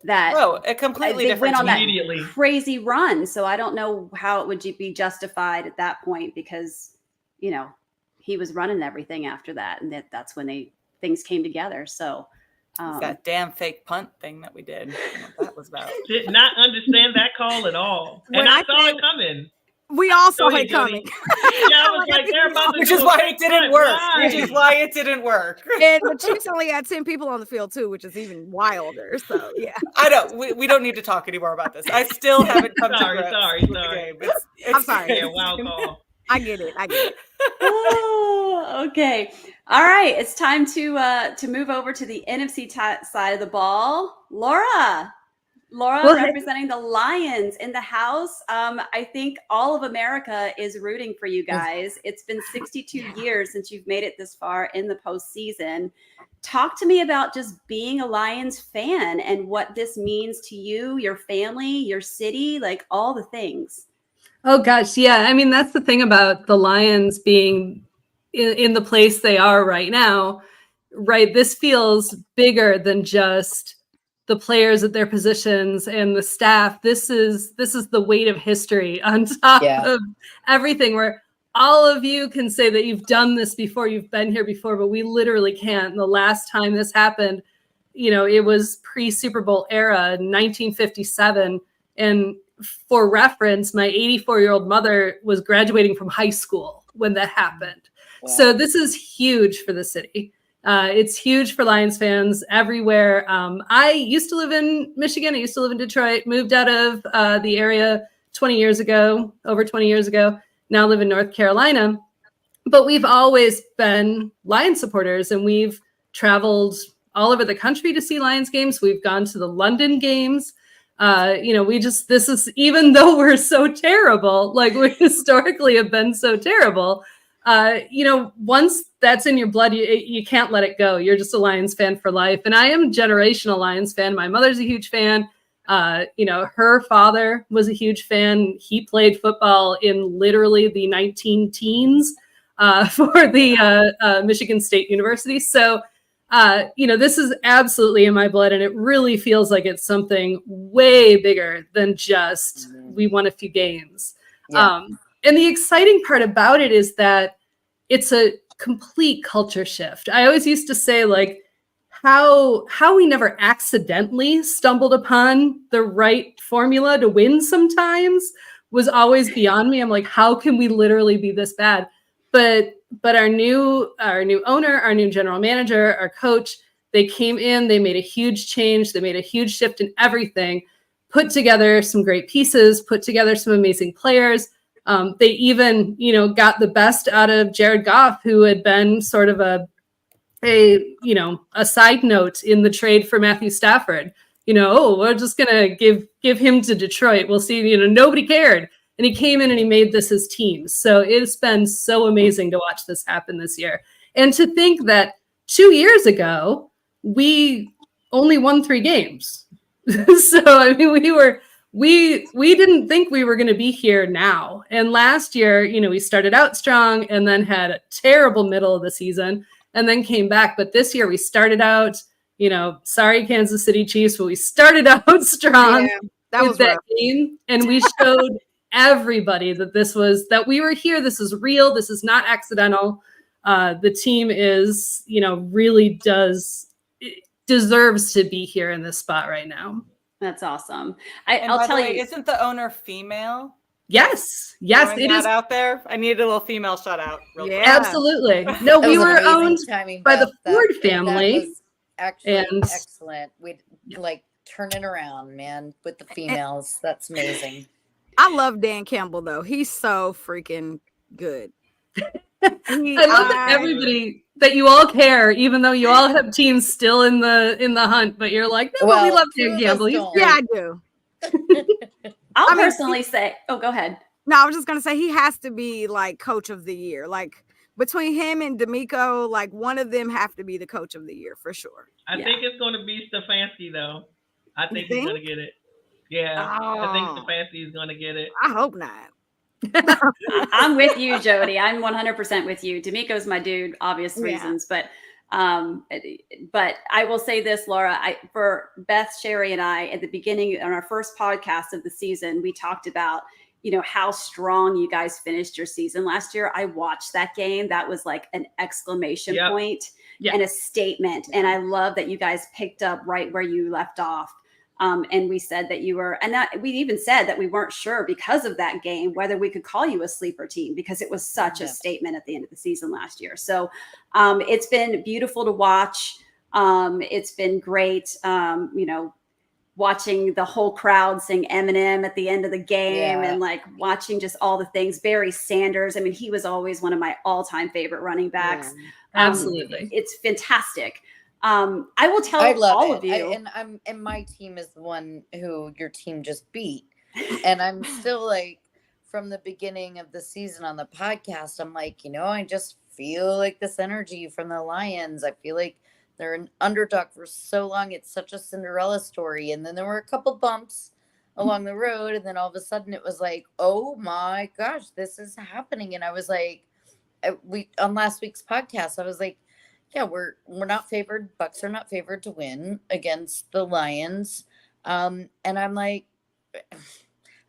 that a completely they different went on that immediately. crazy run. So I don't know how it would be justified at that point because, you know, he was running everything after that. And that's when things came together. So that damn fake punt thing that we did. I don't know what that was about. Did not understand that call at all. And I saw it coming. We all saw Go it ahead, Jody. coming. Yeah, I was like, they're about to Which do is a why it didn't punt. work. Why? Which is why it didn't work. And the Chiefs only had 10 people on the field too, which is even wilder. So yeah. I don't. We don't need to talk anymore about this. I still haven't come to Sorry, grips sorry, with the sorry. game. I'm sorry. Yeah, wild call. I get it. Oh, okay. All right. It's time to move over to the NFC side of the ball. Laura representing the Lions in the house. I think all of America is rooting for you guys. It's been 62 years since you've made it this far in the postseason. Talk to me about just being a Lions fan and what this means to you, your family, your city, like all the things. Oh gosh, yeah. I mean, that's the thing about the Lions being in the place they are right now, right? This feels bigger than just the players at their positions and the staff. This is the weight of history on top of everything, where all of you can say that you've done this before, you've been here before, but we literally can't. And the last time this happened, you know, it was pre-Super Bowl era, 1957. And for reference, my 84-year-old mother was graduating from high school when that happened. Wow. So this is huge for the city. It's huge for Lions fans everywhere. I used to live in Michigan. I used to live in Detroit, moved out of the area over 20 years ago. Now live in North Carolina. But we've always been Lions supporters, and we've traveled all over the country to see Lions games. We've gone to the London games. This is, even though we're so terrible, like we historically have been so terrible, once that's in your blood, you can't let it go. You're just a Lions fan for life. And I am a generational Lions fan. My mother's a huge fan. Her father was a huge fan. He played football in literally the 19 teens for the Michigan State University. So, this is absolutely in my blood, and it really feels like it's something way bigger than just we won a few games. Yeah. And the exciting part about it is that it's a complete culture shift. I always used to say, like, how we never accidentally stumbled upon the right formula to win sometimes was always beyond me. I'm like, how can we literally be this bad? But our new owner, our new general manager, our coach, they came in, they made a huge change. They made a huge shift in everything, put together some great pieces, put together some amazing players. They even, got the best out of Jared Goff, who had been sort of a side note in the trade for Matthew Stafford. We're just going to give him to Detroit. We'll see, nobody cared. And he came in and he made this his team. So it's been so amazing to watch this happen this year. And to think that 2 years ago, we only won 3 games. So, I mean, we didn't think we were going to be here now. And last year, we started out strong and then had a terrible middle of the season and then came back. But this year we started out, sorry, Kansas City Chiefs, but we started out strong. Yeah, that was that game. And we showed everybody that we were here. This is real. This is not accidental. The team is, really deserves to be here in this spot right now. That's awesome. I'll tell you, isn't the owner female? Yes, it is out there. I need a little female shout out. Yeah, absolutely. No, we were owned by the Ford family. That was actually excellent. We'd turn it around, man, with the females. That's amazing. I love Dan Campbell though. He's so freaking good. I love that everybody, that you all care, even though you all have teams still in the hunt, but you're like, no, we love Dan Campbell. Yeah, I do. I'll personally say, go ahead. No, I was just gonna say he has to be like coach of the year. Like between him and D'Amico, like one of them have to be the coach of the year for sure. I think it's going to be Stefanski, though. I think he's going to get it. Yeah, I think Stefanski is going to get it. I hope not. I'm with you, Jody. I'm 100% with you. D'Amico's my dude, obvious reasons, but I will say this, Laura, for Beth, Cheri, and I, at the beginning on our first podcast of the season, we talked about, how strong you guys finished your season last year. I watched that game. That was like an exclamation point and a statement. And I love that you guys picked up right where you left off. And we said that you were, and that we even said that we weren't sure because of that game whether we could call you a sleeper team, because it was such a statement at the end of the season last year. So it's been beautiful to watch. It's been great, watching the whole crowd sing Eminem at the end of the game and like watching just all the things. Barry Sanders, I mean, he was always one of my all-time favorite running backs. Absolutely. It's fantastic. I will tell all of you. And my team is the one who your team just beat. And I'm still like, from the beginning of the season on the podcast, I'm like, I just feel like this energy from the Lions. I feel like they're an underdog for so long. It's such a Cinderella story. And then there were a couple bumps along the road. And then all of a sudden it was like, oh my gosh, this is happening. And I was like, on last week's podcast, I was like, yeah, we're not favored. Bucs are not favored to win against the Lions. And I'm like,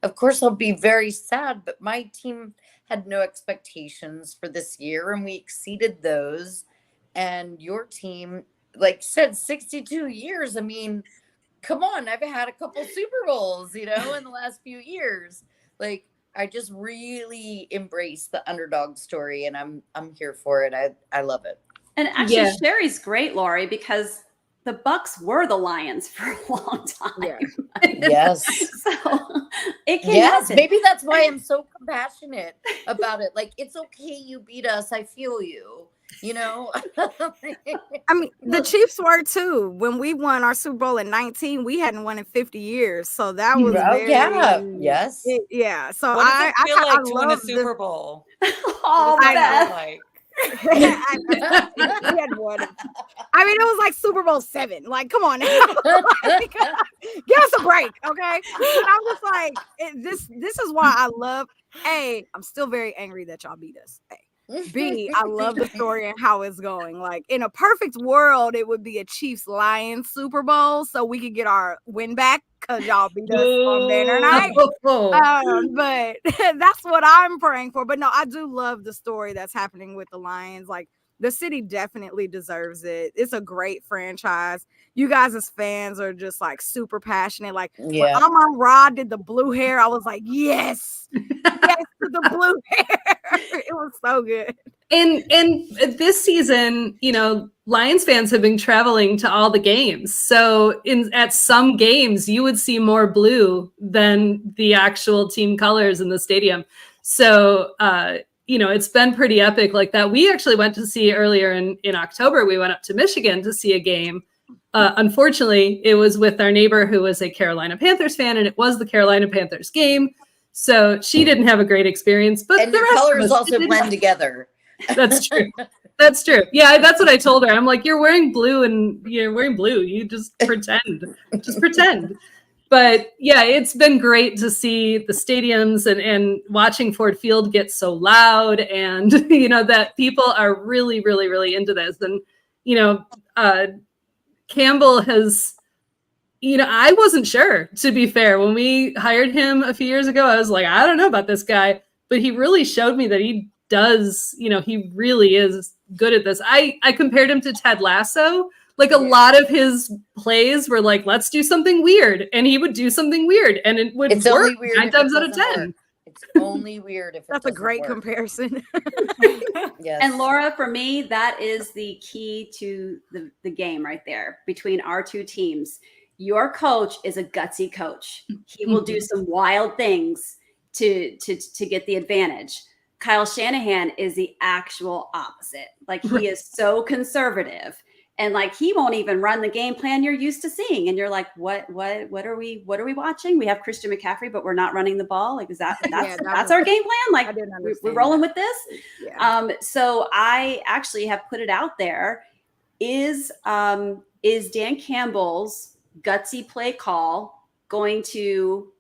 of course I'll be very sad, but my team had no expectations for this year and we exceeded those. And your team, like said, 62 years. I mean, come on, I've had a couple Super Bowls, in the last few years. Like, I just really embrace the underdog story and I'm here for it. I love it. And actually, Cheri's great, Laurie, because the Bucs were the Lions for a long time. Yes. So it can happen. Maybe that's why I'm so compassionate about it. Like, it's okay, you beat us. I feel you. I mean, the Chiefs were too. When we won our Super Bowl in 19, we hadn't won in 50 years. So that was yes. So what does it feel like to win a love Super Bowl? Oh, Beth. Like? We had one. I mean, it was like Super Bowl 7. Like, come on now. Give us a break, okay? And I'm just like, this is why I love. A, I'm still very angry that y'all beat us. A. B, I love the story and how it's going. Like, in a perfect world, it would be a Chiefs Lions Super Bowl so we could get our win back because y'all beat us on banner night. But that's what I'm praying for. But no, I do love the story that's happening with the Lions. Like, the city definitely deserves it. It's a great franchise. You guys as fans are just like super passionate. Like, when Amon Ra did the blue hair, I was like, yes, yes to the blue hair. It was so good. And this season, Lions fans have been traveling to all the games. So at some games, you would see more blue than the actual team colors in the stadium. So, it's been pretty epic like that. We actually went to see earlier in October, we went up to Michigan to see a game. Unfortunately, it was with our neighbor who was a Carolina Panthers fan, and it was the Carolina Panthers game. So she didn't have a great experience, but and the colors also blend together. That's true. That's true. Yeah, that's what I told her. I'm like, you're wearing blue and you're wearing blue. You just pretend. Just pretend. But yeah, it's been great to see the stadiums and watching Ford Field get so loud and, that people are really, really, really into this. And, Campbell has, I wasn't sure, to be fair. When we hired him a few years ago, I was like, I don't know about this guy, but he really showed me that he does, he really is good at this. I compared him to Ted Lasso. Like, a lot of his plays were like, let's do something weird. And he would do something weird. And it would work only weird 9 times out of 10. It's only weird if that's a great comparison. Yes. And Laura, for me, that is the key to the game right there between our two teams. Your coach is a gutsy coach. He will do some wild things to get the advantage. Kyle Shanahan is the actual opposite. Like, he is so conservative. And like, he won't even run the game plan you're used to seeing. And you're like, what are we watching? We have Christian McCaffrey, but we're not running the ball. Like, that's our game plan? Like, we're rolling with this. Yeah. So I actually have put it out there. Is Dan Campbell's gutsy play call going to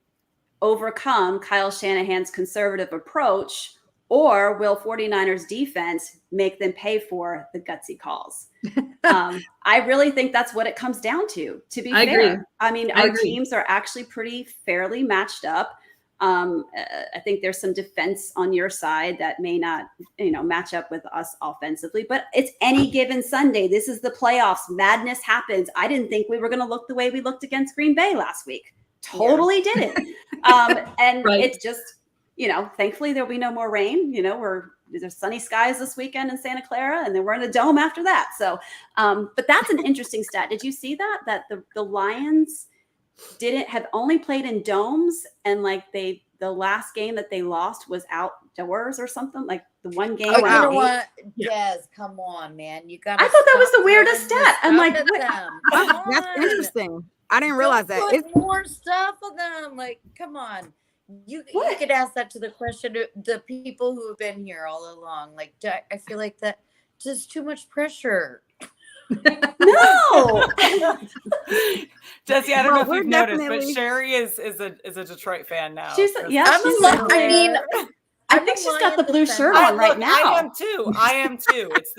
overcome Kyle Shanahan's conservative approach, or will 49ers defense make them pay for the gutsy calls? I really think that's what it comes down to be fair. Agree. I mean, our teams are actually pretty fairly matched up. I think there's some defense on your side that may not, match up with us offensively, but it's any given Sunday. This is the playoffs. Madness happens. I didn't think we were going to look the way we looked against Green Bay last week. Totally didn't. And it's just, thankfully there'll be no more rain. There's sunny skies this weekend in Santa Clara, and then we're in a dome after that. So, but that's an interesting stat. Did you see that the Lions have only played in domes, and like the last game that they lost was outdoors or something, like the one game. Oh, you know what? Des, come on, man. You got. I thought that was the weirdest stat. I'm like, that's interesting. I didn't realize that. It's more stuff of them. Like, come on. You could ask that to the people who have been here all along. Like, I feel like that just too much pressure. No. Desi, I don't know if you've noticed, but Cheri is a Detroit fan now. I think she's got the blue shirt on right now. I am too. It's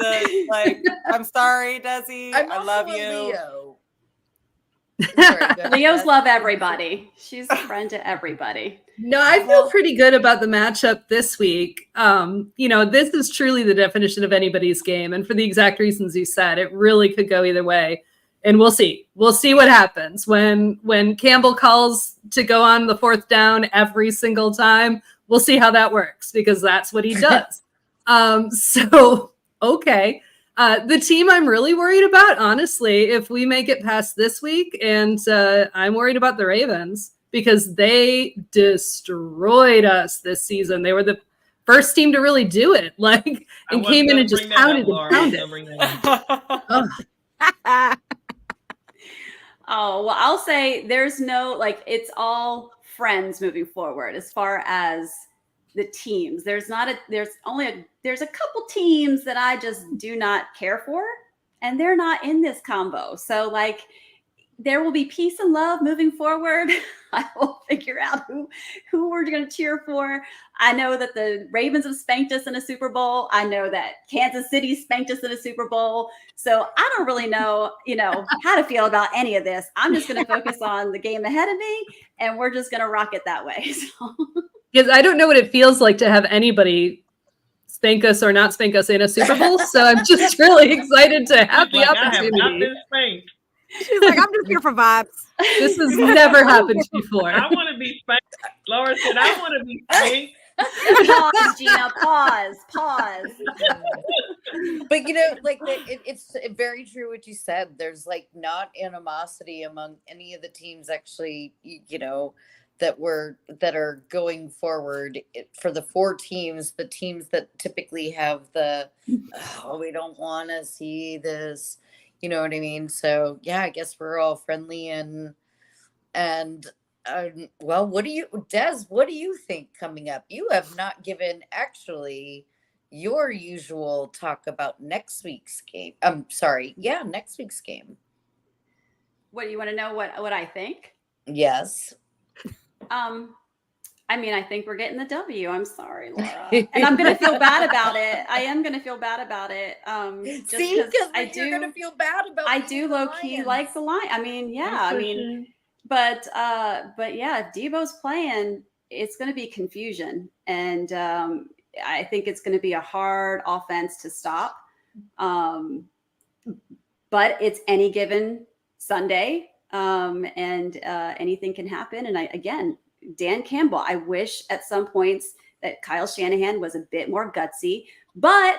I'm sorry, Desi. I love you. Leo. Leos love everybody. She's a friend to everybody. No, I feel pretty good about the matchup this week. This is truly the definition of anybody's game. And for the exact reasons you said, it really could go either way. And we'll see. We'll see what happens when Campbell calls to go on the fourth down every single time. We'll see how that works, because that's what he does. Okay. The team I'm really worried about, honestly, if we make it past this week, and I'm worried about the Ravens, because they destroyed us this season. They were the first team to really do it, and came in and just pounded and pounded. Oh, well, I'll say there's no, it's all friends moving forward as far as the teams. There's a couple teams that I just do not care for, and they're not in this combo. So there will be peace and love moving forward. I will figure out who we're going to cheer for. I know that the Ravens have spanked us in a Super Bowl. I know that Kansas City spanked us in a Super Bowl. So I don't really know, how to feel about any of this. I'm just going to focus on the game ahead of me, and we're just going to rock it that way. So. Because I don't know what it feels like to have anybody spank us or not spank us in a Super Bowl. So I'm just really excited to have the opportunity. I have not been spanked. She's like, I'm just here for vibes. This has never happened before. I want to be spanked. Laura said, I want to be spanked. Pause, Gina. Pause. But it's very true what you said. There's not animosity among any of the teams actually, that are going forward. For the four teams, the teams that typically have we don't want to see this. You know what I mean? So yeah, I guess we're all friendly and well, Des, what do you think coming up? You have not given actually your usual talk about next week's game. Next week's game. What do you want to know? What I think? Yes. I think we're getting the W. I'm sorry, Laura. And I'm going to feel bad about it. I am going to feel bad about it. See, because you're going to feel bad about it. I do low key like the line. But yeah, if Debo's playing, it's going to be confusion. And I think it's going to be a hard offense to stop. But it's any given Sunday. And anything can happen. And Dan Campbell, I wish at some points that Kyle Shanahan was a bit more gutsy, but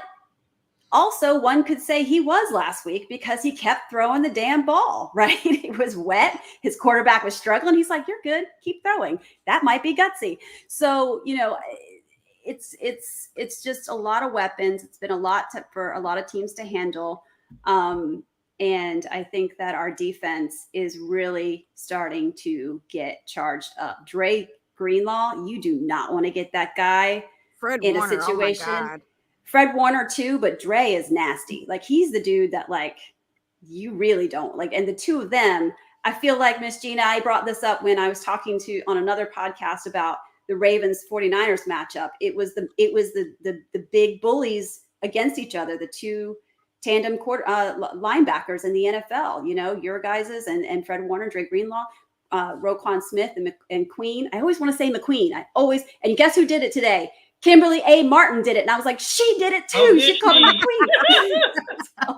also one could say he was last week because he kept throwing the damn ball, right? It was wet. His quarterback was struggling. He's like, you're good. Keep throwing. That might be gutsy. So, it's just a lot of weapons. It's been a lot for a lot of teams to handle. And I think that our defense is really starting to get charged up. Dre Greenlaw, you do not want to get that guy Fred in Warner, a situation. Oh my God. Fred Warner too, but Dre is nasty. Like he's the dude that like you really don't like. And the two of them, I feel like Miss Gina, I brought this up when I was talking to on another podcast about the Ravens 49ers matchup. It was the big bullies against each other, the two tandem linebackers in the NFL, you know, your guys's and Fred Warner, Dre Greenlaw, Roquan Smith and Queen. I always want to say McQueen. And guess who did it today? Kimberly A. Martin did it. And I was like, she did it too. Oh, She called her queen. So,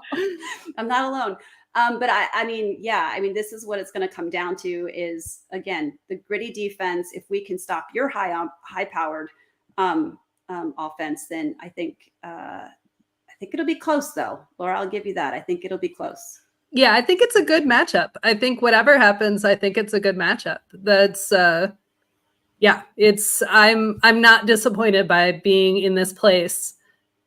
I'm not alone. But I mean, this is what it's going to come down to is, again, the gritty defense. If we can stop your high-powered offense, then I think it'll be close, though. Laura, I'll give you that. I think it'll be close. Yeah, I think it's a good matchup. I think whatever happens, I think it's a good matchup. That's I'm not disappointed by being in this place.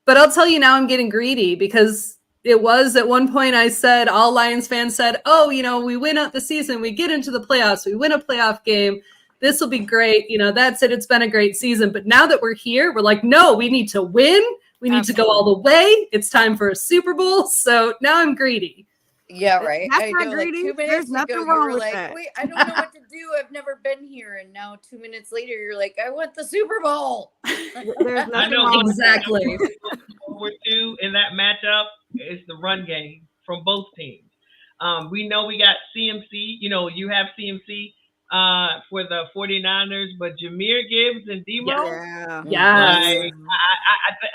But I'll tell you now I'm getting greedy because it was at one point I said, all Lions fans said, oh, you know, we win out the season, we get into the playoffs, we win a playoff game. This will be great. You know, that's it. It's been a great season. But now that we're here, we're like, no, we need to win. We need to go all the way. It's time for a Super Bowl. So now I'm greedy. Yeah, right. That's I not know, greedy. like 2 minutes There's nothing ago, wrong you were with like, that. wait, I don't know what to do. I've never been here. And now 2 minutes later, you're like, I want the Super Bowl. There's I nothing know wrong with that. Exactly. Forward to in that matchup is the run game from both teams. We know we got CMC. You know, you have CMC for the 49ers, but Jahmyr Gibbs and Demo. Yeah. Yes. Like,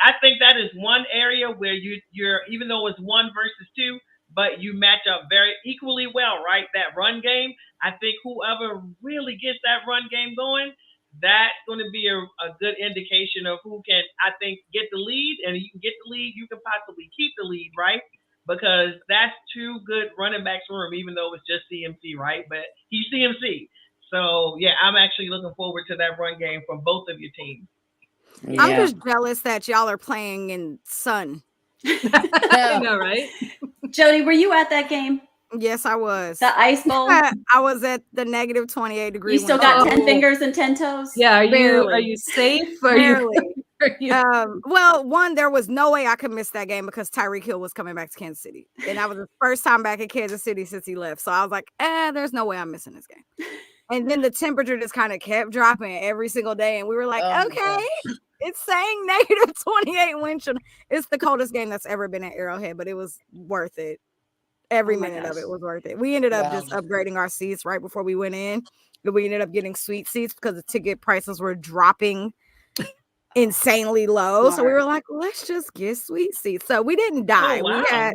I think that is one area where you're even though it's 1 versus 2, but you match up very equally well, right? That run game. I think whoever really gets that run game going, that's going to be a good indication of who can, I think, get the lead. And if you can get the lead, you can possibly keep the lead, right? Because that's 2 good running backs for him, even though it's just CMC, right? But he's CMC. So, yeah, I'm actually looking forward to that run game from both of your teams. Yeah. I'm just jealous that y'all are playing in sun. I know, right? Jody, were you at that game? Yes, I was. The Ice Bowl? I was at the negative 28 degree. You still got 10 fingers and 10 toes? Yeah. Are Barely. you safe? Are Barely. you Well, one, there was no way I could miss that game because Tyreek Hill was coming back to Kansas City. And that was the first time back in Kansas City since he left. So I was like, there's no way I'm missing this game. And then the temperature just kind of kept dropping every single day. And we were like, okay, it's saying negative 28 wind chill. It's the coldest game that's ever been at Arrowhead, but it was worth it. Every minute of it was worth it. We ended up just upgrading our seats right before we went in. We ended up getting suite seats because the ticket prices were dropping insanely low. So we were like, let's just get suite seats. So we didn't die. Oh, wow.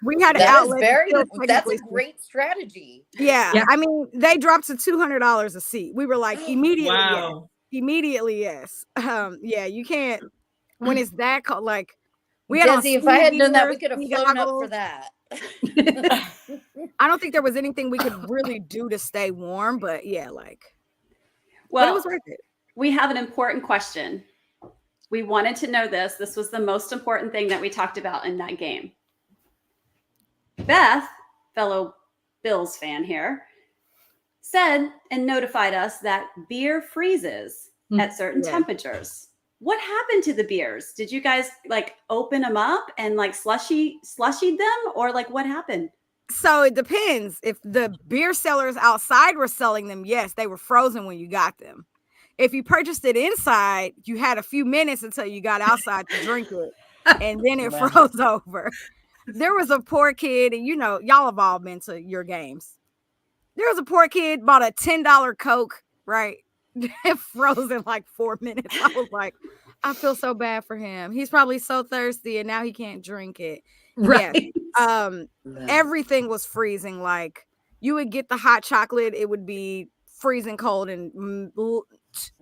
We had an That outlet. that's a great strategy. Yeah. I mean, they dropped to $200 a seat. We were like, immediately, yes. Immediately, yes. Yeah, you can't when it's that cold. Like, we had Dezi, if I had done that, we could have flown up for that. I don't think there was anything we could really do to stay warm, but yeah, like, well, but it was worth it. We have an important question. We wanted to know this. This was the most important thing that we talked about in that game. Beth, fellow Bills fan here, said and notified us that beer freezes at certain temperatures. What happened to the beers? Did you guys like open them up and like slushied them, or like what happened? So it depends. If the beer sellers outside were selling them, yes, they were frozen when you got them. If you purchased it inside, you had a few minutes until you got outside to drink it, and then it froze over. There was a poor kid, and you know, y'all have all been to your games. There was a poor kid, bought a $10 Coke, right? It froze in like 4 minutes. I was like, I feel so bad for him. He's probably so thirsty, and now he can't drink it. Right. Yes. Everything was freezing. Like, you would get the hot chocolate, it would be freezing cold in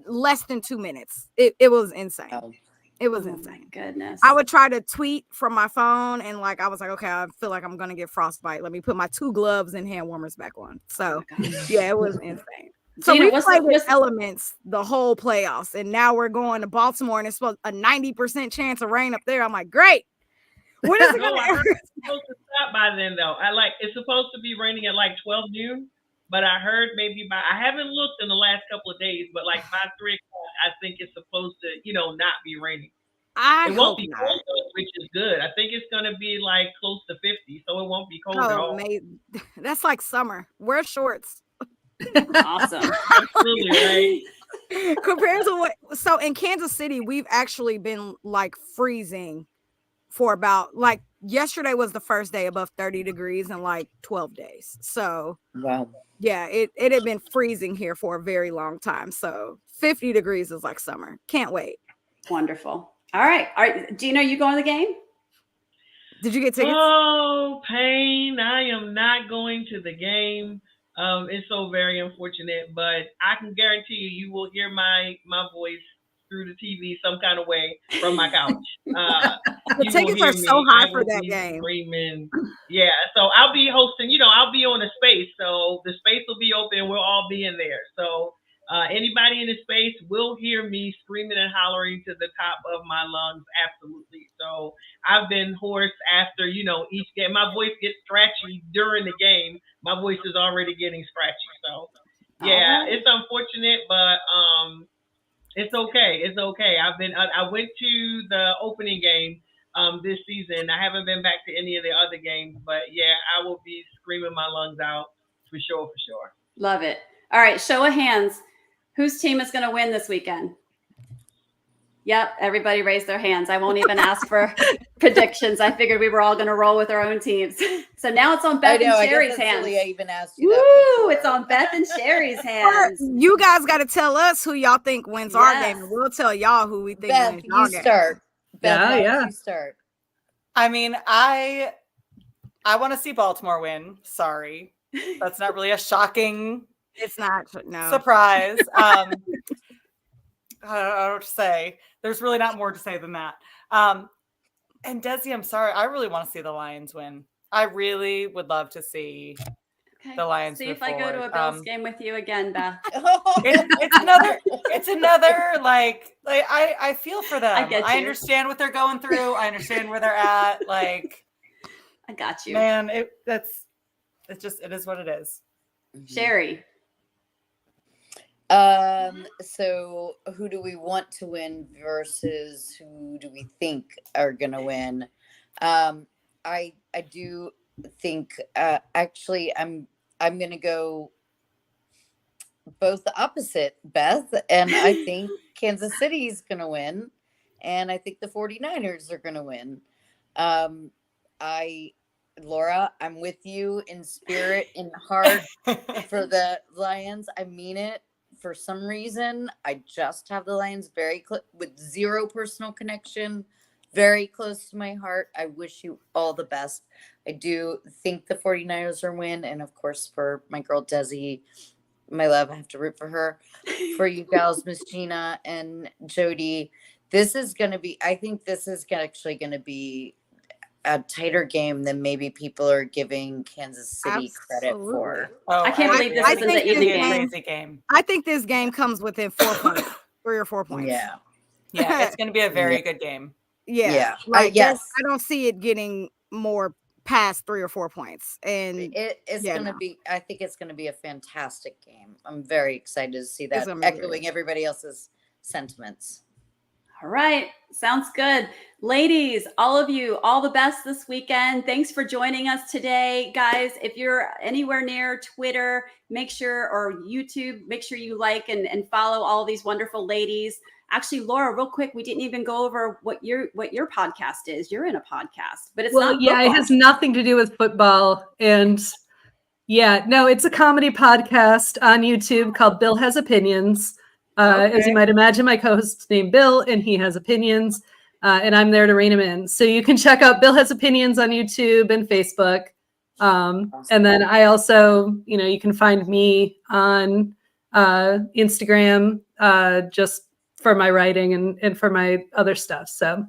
less than 2 minutes. It was insane. It was insane. My goodness. I would try to tweet from my phone, and like I was like, okay, I feel like I'm gonna get frostbite. Let me put my 2 gloves and hand warmers back on. So yeah, it was insane. So we played with elements the whole playoffs, and now we're going to Baltimore, and it's supposed a 90% chance of rain up there. I'm like, great. When is it No, gonna I air? heard it's supposed to stop by then though. It's supposed to be raining at like 12 noon, but I heard maybe I haven't looked in the last couple of days, but like by 3 o'clock, I think it's supposed to, not be raining. I It won't hope be not. cold though, which is good. I think it's gonna be like close to 50, so it won't be cold at Oh, all. that's like summer. Wear shorts. Awesome. Absolutely right. Compared to so in Kansas City, we've actually been like freezing for about like yesterday was the first day above 30 degrees in like 12 days. So Wow. yeah, it had been freezing here for a very long time. So 50 degrees is like summer. Can't wait. Wonderful. All right. Gina, you going to the game? Did you get tickets? Oh, pain. I am not going to the game. It's so very unfortunate, but I can guarantee you will hear my voice through the TV some kind of way from my couch. The tickets are so high for that game. Screaming. Yeah, so I'll be hosting, I'll be on the space. So the space will be open. We'll all be in there. So anybody in the space will hear me screaming and hollering to the top of my lungs. Absolutely. So I've been hoarse after, each game. My voice gets scratchy during the game. My voice is already getting scratchy. So yeah, it's unfortunate, but it's okay. It's okay. I went to the opening game this season. I haven't been back to any of the other games, but yeah, I will be screaming my lungs out for sure. Love it. All right, show of hands. Whose team is going to win this weekend? Yep, everybody raised their hands. I won't even ask for predictions. I figured we were all going to roll with our own teams. So now it's on Beth and Cheri's hands. I even asked you Woo! that. It's on Beth and Cheri's hands. You guys got to tell us who y'all think wins our game, and we'll tell y'all who we think Beth, wins our game. Start. Beth, Yeah. You start. I mean, I want to see Baltimore win. Sorry. That's not really a shocking It's not. No. surprise. I don't know what to say. There's really not more to say than that. And Dezi, I'm sorry. I really want to see the Lions win. I really would love to see the Lions See move if I go to a Bills game with you again, Beth. It's another like I feel for them. I get you. I understand what they're going through. I understand where they're at. Like, I got you. man, it is what it is. Cheri. So who do we want to win versus who do we think are gonna win? I do think actually I'm gonna go both the opposite, Beth, and I think Kansas City is gonna win, and I think the 49ers are gonna win. Laura, I'm with you in spirit and heart for the Lions. I mean it. For some reason, I just have the Lions with zero personal connection, very close to my heart. I wish you all the best. I do think the 49ers are win. And of course, for my girl Dezi, my love, I have to root for her. For you gals, Miss Gina and Jody, I think this is actually going to be a tighter game than maybe people are giving Kansas City credit for. Oh, I can't believe this isn't the easy game. I think this game comes within 4 points, 3 or 4 points. Yeah. Yeah, it's going to be a very good game. Yeah. Like, yes. I don't see it getting more past 3 or 4 points. And it's going to be, I think it's going to be a fantastic game. I'm very excited to see that, echoing everybody else's sentiments. All right. Sounds good. Ladies, all of you, all the best this weekend. Thanks for joining us today. Guys, if you're anywhere near Twitter, or YouTube, make sure you like and follow all these wonderful ladies. Actually, Laura, real quick, we didn't even go over what your podcast is. You're in a podcast, but it's not football. It has nothing to do with football. And it's a comedy podcast on YouTube called Bill Has Opinions. As you might imagine, my co-host's named Bill, and he has opinions, and I'm there to rein him in. So you can check out Bill Has Opinions on YouTube and Facebook. And then I also, you can find me on Instagram just for my writing and for my other stuff. So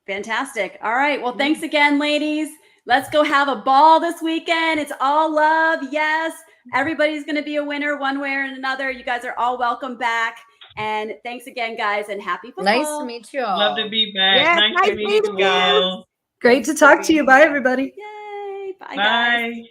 fantastic. All right. Well, thanks again, ladies. Let's go have a ball this weekend. It's all love. Yes. Everybody's going to be a winner one way or another. You guys are all welcome back. And thanks again, guys, and happy football. Nice to meet you all. Love to be back. Yes, nice nice to meet meeting you all. Great to talk to you. Bye, everybody. Yay. Bye, guys. Bye.